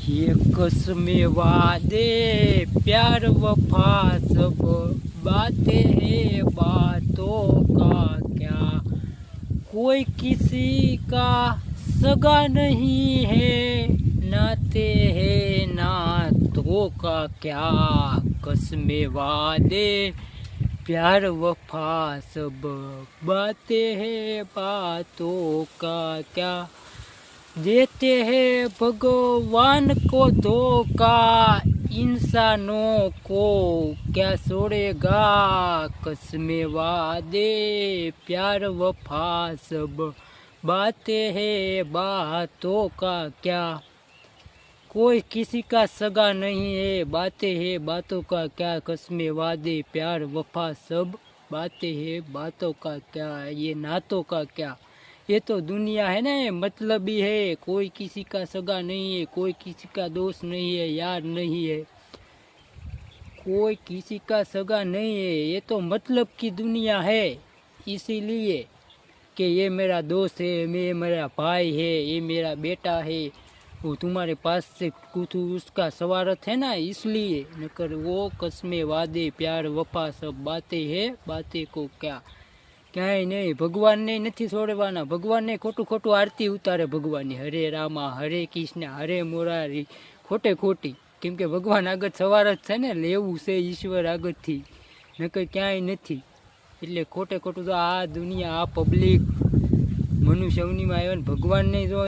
ये कसमें वादे प्यार वफा सब बातें हैं बातों का क्या। कोई किसी का सगा नहीं है, नाते हैं नातों का क्या। कसमें वादे प्यार वफा सब बातें हैं बातों का क्या। देते हैं भगवान को धोखा, इंसानों को क्या छोड़ेगा। कसमें वादे प्यार वफा सब बातें हैं बातों का क्या। कोई किसी का सगा नहीं है, बातें हैं बातों का क्या। कसमें वादे प्यार वफा सब बातें हैं बातों का क्या। ये नातों का क्या। ये तो दुनिया है ना, मतलबी है। कोई किसी का सगा नहीं है, कोई किसी का दोस्त नहीं है, यार नहीं है, कोई किसी का सगा नहीं है। ये तो मतलब की दुनिया है। इसीलिए कि ये मेरा दोस्त है, ये मेरा भाई है, ये मेरा बेटा है, वो तुम्हारे पास से कुछ उसका स्वार्थ है ना, इसलिए। नकर वो कसमें वादे प्यार वफा सब बातें है बातें को क्या। ક્યાંય નહીં, ભગવાનને નથી છોડવાના. ભગવાનને ખોટું ખોટું આરતી ઉતારે ભગવાનની, હરે રામા હરે કૃષ્ણ હરે મોરારી, ખોટે ખોટી. કેમ કે ભગવાન આગળ સવાર જ છે ને, લેવું છે ઈશ્વર આગળથી, નકર ક્યાંય નથી. એટલે ખોટે ખોટું તો આ દુનિયા આ પબ્લિક મનુષ્યવનીમાં આવ્યો ને ભગવાનને જો